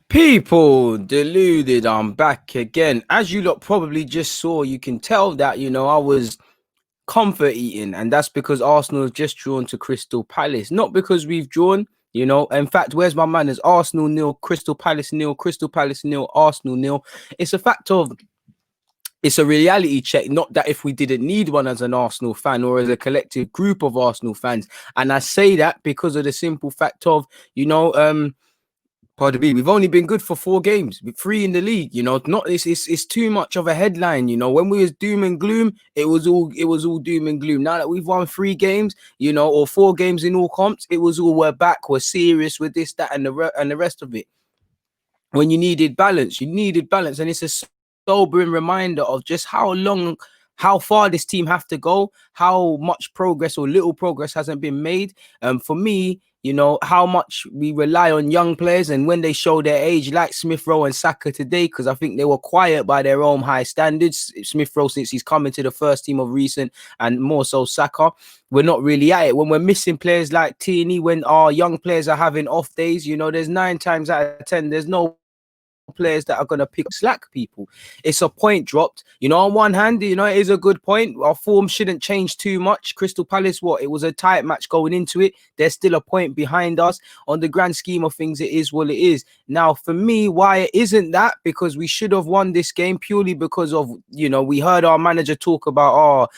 People, deluded, I'm back again. As you lot probably just saw, you can tell that, I was comfort eating, and that's because Arsenal have just drawn to Crystal Palace. Not because we've drawn, In fact, where's my manners? Arsenal nil, Crystal Palace nil, Crystal Palace nil, Arsenal nil. It's a fact of it's a reality check, not that if we didn't need one as an Arsenal fan or as a collective group of Arsenal fans. And I say that because of the simple fact of, pardon me, we've only been good for 4 games, with 3 in the league. Not it's too much of a headline. When we was doom and gloom, it was all doom and gloom. Now that we've won 3 games, or 4 games in all comps, it was all we're back, we're serious with this, that, and the rest of it. When you needed balance, and it's a sobering reminder of just how far this team have to go, how much progress or little progress hasn't been made. For me, how much we rely on young players, and when they show their age, like Smith Rowe and Saka today, because I think they were quiet by their own high standards. Smith Rowe, since he's come into the first team of recent, and more so Saka, we're not really at it. When we're missing players like Tierney, when our young players are having off days, there's 9 times out of 10, there's no players that are going to pick slack. People, it's a point dropped. On one hand, it is a good point. Our form shouldn't change too much. Crystal Palace, it was a tight match going into it. There's still a point behind us. On the grand scheme of things, it is what it is. Now, for me, why it isn't that? Because we should have won this game purely because of, we heard our manager talk about,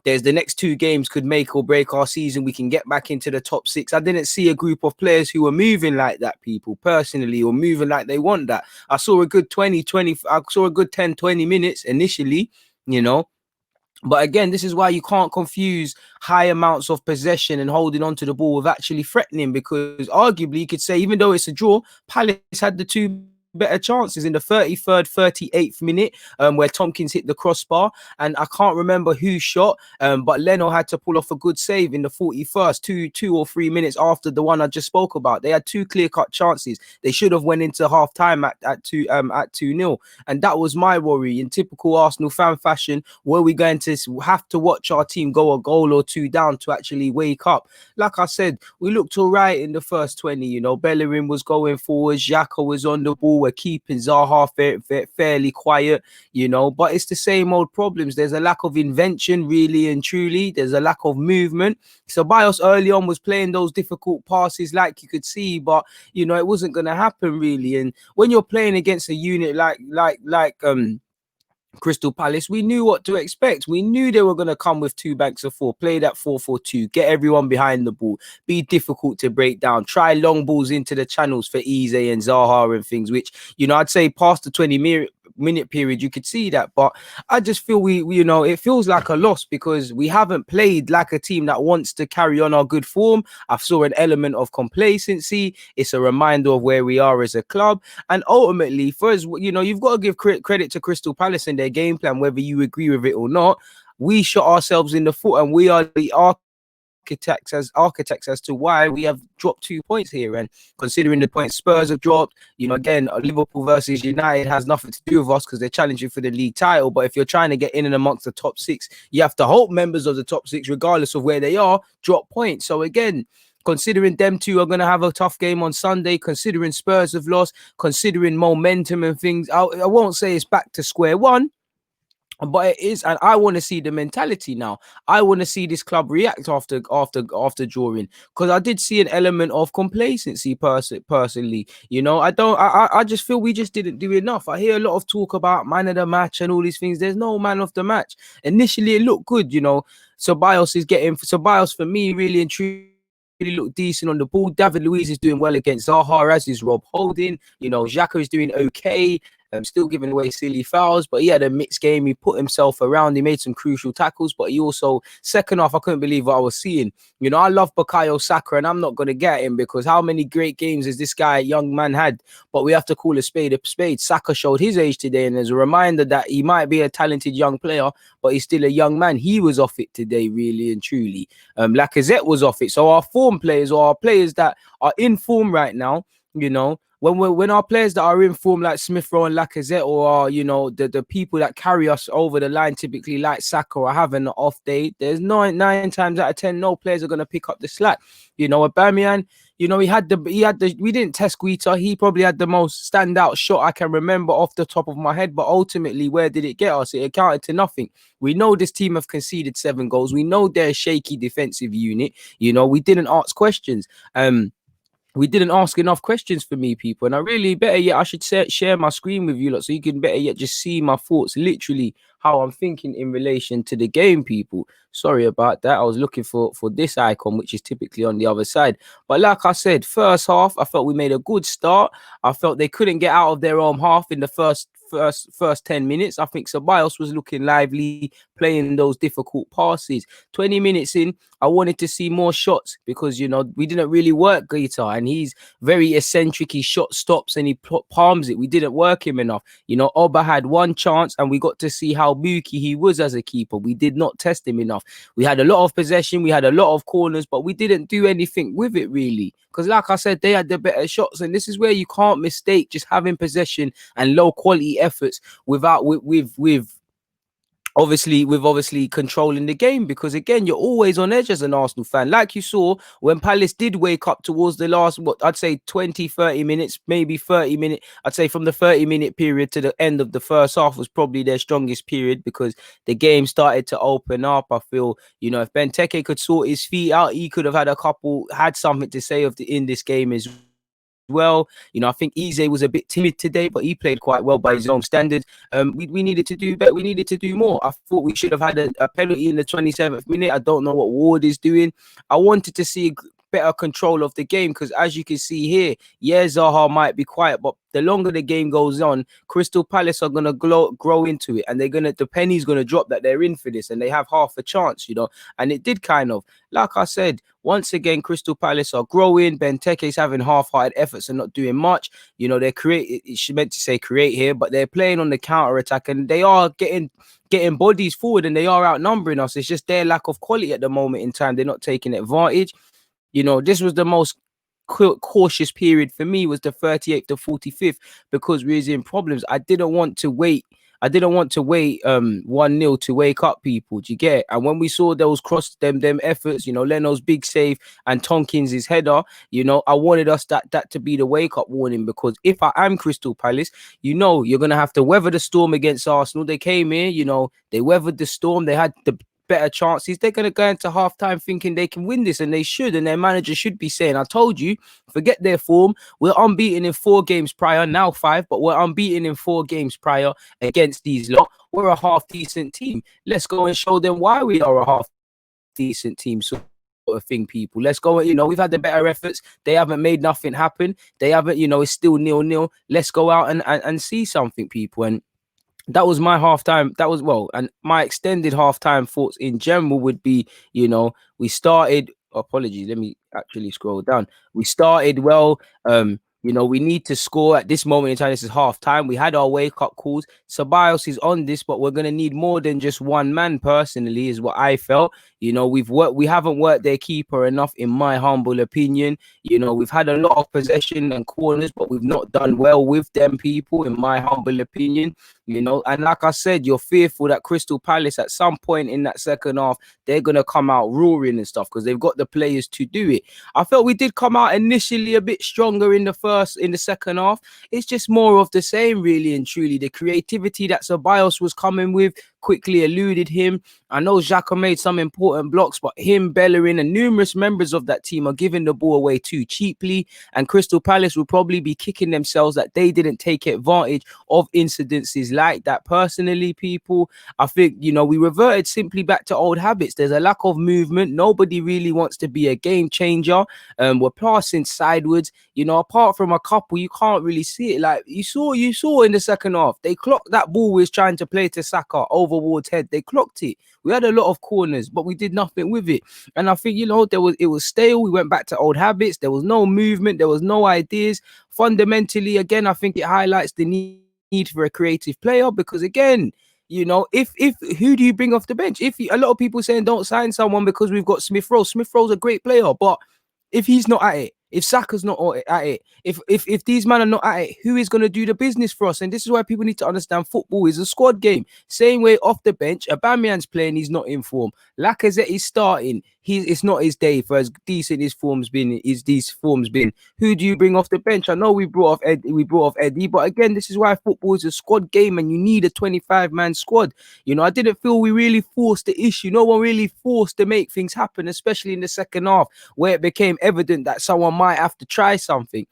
there's the next 2 games could make or break our season. We can get back into the top 6. I didn't see a group of players who were moving like that, people, personally, or moving like they want that. I saw a good 10, 20 minutes initially, But again, this is why you can't confuse high amounts of possession and holding on to the ball with actually threatening, because arguably you could say, even though it's a draw, Palace had the 2 better chances in the 33rd, 38th minute, where Tompkins hit the crossbar, and I can't remember who shot, but Leno had to pull off a good save in the 41st, 2 or 3 minutes after the one I just spoke about. They had 2 clear-cut chances. They should have went into half-time at 2-0, and that was my worry. In typical Arsenal fan fashion, were we going to have to watch our team go a goal or 2 down to actually wake up? Like I said, we looked all right in the first 20. Bellerin was going forward, Xhaka was on the ball. We're keeping Zaha fairly quiet, but it's the same old problems. There's a lack of invention, really and truly. There's a lack of movement. Ceballos early on was playing those difficult passes, like you could see, but it wasn't going to happen really. And when you're playing against a unit like Crystal Palace, we knew what to expect. We knew they were going to come with 2 banks of 4, play that 4-4-2, get everyone behind the ball, be difficult to break down, try long balls into the channels for Eze and Zaha and things, which, I'd say past the 20-minute period, you could see that. But I just feel we it feels like a loss because we haven't played like a team that wants to carry on our good form. I saw an element of complacency. It's a reminder of where we are as a club. And ultimately, for us, you've got to give credit to Crystal Palace and their game plan, whether you agree with it or not. We shot ourselves in the foot, and we are the architects as to why we have dropped 2 points here. And considering the points Spurs have dropped, again, Liverpool versus United has nothing to do with us because they're challenging for the league title. But if you're trying to get in and amongst the top 6, you have to hope members of the top 6, regardless of where they are, drop points. So again, considering them 2 are going to have a tough game on Sunday, considering Spurs have lost, considering momentum and things, I won't say it's back to square one, but it is. And I want to see the mentality now. I want to see this club react after drawing, because I did see an element of complacency personally. I just feel we just didn't do enough. I hear a lot of talk about man of the match and all these things. There's no man of the match. Initially it looked good. Ceballos for me really and truly look decent on the ball. David Luiz is doing well against Zaha, as is Rob Holding. Xhaka is doing okay. Still giving away silly fouls, but he had a mixed game. He put himself around. He made some crucial tackles, but he also, second half, I couldn't believe what I was seeing. I love Bukayo Saka, and I'm not going to get him because how many great games has this young man had? But we have to call a spade a spade. Saka showed his age today, and there's a reminder that he might be a talented young player, but he's still a young man. He was off it today, really and truly. Lacazette was off it. So our form players, or our players that are in form right now, when our players that are in form like Smith Rowe and Lacazette, or are, the people that carry us over the line, typically like Saka, are having an off day, there's 9 times out of 10, no players are going to pick up the slack. Aubameyang, You know, we didn't test Guita. He probably had the most standout shot I can remember off the top of my head. But ultimately, where did it get us? It accounted to nothing. We know this team have conceded 7 goals. We know they're a shaky defensive unit. You know, we didn't ask questions. We didn't ask enough questions for me, people. And I really, better yet, I should share my screen with you lot so you can better yet just see my thoughts, literally how I'm thinking in relation to the game, people. Sorry about that. I was looking for this icon, which is typically on the other side. But like I said, first half, I felt we made a good start. I felt they couldn't get out of their own half in the first 10 minutes. I think Ceballos was looking lively, playing those difficult passes. 20 minutes in, I wanted to see more shots because, you know, we didn't really work Guita, and he's very eccentric. He shot stops and he palms it. We didn't work him enough. You know, Oba had one chance and we got to see how mooky he was as a keeper. We did not test him enough. We had a lot of possession. We had a lot of corners, but we didn't do anything with it really. Because like I said, they had the better shots. And this is where you can't mistake just having possession and low quality efforts without obviously controlling the game, because again, you're always on edge as an Arsenal fan. Like you saw when Palace did wake up towards the last, what I'd say 20-30 minutes, maybe 30 minutes. I'd say from the 30-minute period to the end of the first half was probably their strongest period, because the game started to open up. I feel, you know, if Benteke could sort his feet out, he could have had something to say in this game as well. You know, I think Eze was a bit timid today, but he played quite well by his own standards. We needed to do better. We needed to do more. I thought we should have had a penalty in the 27th minute. I don't know what Ward is doing. I wanted to see better control of the game, because as you can see here, yeah, Zaha might be quiet, but the longer the game goes on, Crystal Palace are going to grow into it, and the penny's going to drop that they're in for this, and they have half a chance, you know. And it did kind of, like I said, once again, Crystal Palace are growing. Benteke's having half-hearted efforts and not doing much. You know, they're meant to say create here, but they're playing on the counter attack, and they are getting bodies forward, and they are outnumbering us. It's just their lack of quality at the moment in time. They're not taking advantage. You know, this was the most cautious period for me, was the 38th to 45th, because we was in problems. I didn't want to wait 1-0 to wake up, people. Do you get it? And when we saw those them efforts, you know, Leno's big save and Tompkins' header, you know, I wanted us that to be the wake up warning, because if I am Crystal Palace, you know, you're gonna have to weather the storm against Arsenal. They came here, you know, they weathered the storm. They had the better chances. They're going to go into halftime thinking they can win this, and they should, and their manager should be saying, I told you, forget their form. We're unbeaten in 4 games prior, now 5, but we're unbeaten in 4 games prior against these lot. We're a half decent team. Let's go and show them why we are a half decent team, sort of thing, people. Let's go. You know, we've had the better efforts. They haven't made nothing happen. They haven't, you know, it's still 0-0. Let's go out and see something, people. And that was my halftime. That was, well, and my extended halftime thoughts in general would be, you know, we started. Apologies, let me actually scroll down. We started well. You know, we need to score at this moment in time. This is halftime. We had our wake up calls. Ceballos is on this, but we're gonna need more than just one man. Personally, is what I felt. You know, we haven't worked their keeper enough, in my humble opinion. You know, we've had a lot of possession and corners, but we've not done well with them, people, in my humble opinion. You know, and like I said, you're fearful that Crystal Palace at some point in that second half, they're gonna come out roaring and stuff, because they've got the players to do it. I felt we did come out initially a bit stronger in the second half. It's just more of the same, really and truly. The creativity that Ceballos was coming with quickly eluded him. I know Xhaka made some important blocks, but him, Bellerin, and numerous members of that team are giving the ball away too cheaply, and Crystal Palace will probably be kicking themselves that they didn't take advantage of incidences like that. Personally, people, I think, you know, we reverted simply back to old habits. There's a lack of movement. Nobody really wants to be a game changer. We're passing sideways. You know, apart from a couple, you can't really see it. Like you saw in the second half, they clocked that ball was trying to play to Saka over Ward's head. They clocked it. We had a lot of corners, but we did nothing with it. And I think, you know, it was stale. We went back to old habits. There was no movement. There was no ideas. Fundamentally, again, I think it highlights the need for a creative player, because again, you know, if who do you bring off the bench? A lot of people saying don't sign someone because we've got Smith Rowe. Smith Rowe's a great player, but if he's not at it, If Saka's not at it, if these men are not at it, who is going to do the business for us? And this is why people need to understand football is a squad game. Same way off the bench, Aubameyang's playing, he's not in form. Lacazette is starting. It's not his day for as decent his form's been. Who do you bring off the bench? I know we brought off Eddie, but again, this is why football is a squad game, and you need a 25-man squad. You know, I didn't feel we really forced the issue. No one really forced to make things happen, especially in the second half, where it became evident that someone might have to try something.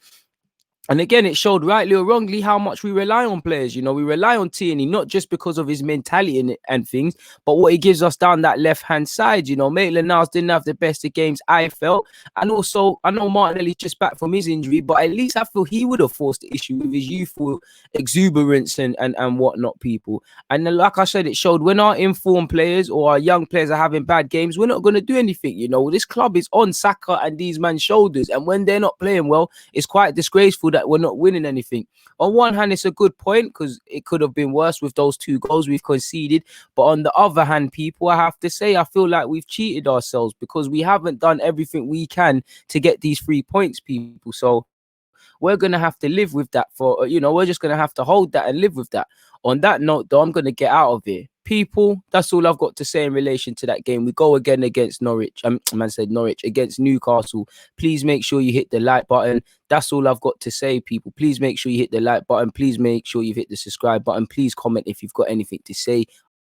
And again, it showed rightly or wrongly how much we rely on players. You know, we rely on Tierney, not just because of his mentality and things, but what he gives us down that left-hand side. You know, Maitland-Niles didn't have the best of games, I felt. And also, I know Martinelli's just back from his injury, but at least I feel he would have forced the issue with his youthful exuberance and whatnot, people. And then, like I said, it showed when our informed players or our young players are having bad games, we're not going to do anything. You know, this club is on Saka and these men's shoulders. And when they're not playing well, it's quite disgraceful that we're not winning anything. On one hand, it's a good point because it could have been worse with those 2 goals we've conceded. But on the other hand, people, I have to say, I feel like we've cheated ourselves because we haven't done everything we can to get these 3 points, people. So we're going to have to live with that for, you know, we're just going to have to hold that and live with that. On that note, though, I'm going to get out of here. People, that's all I've got to say in relation to that game. We go again against Norwich. Norwich against Newcastle. Please make sure you hit the like button. That's all I've got to say, people. Please make sure you hit the like button. Please make sure you've hit the subscribe button. Please comment if you've got anything to say.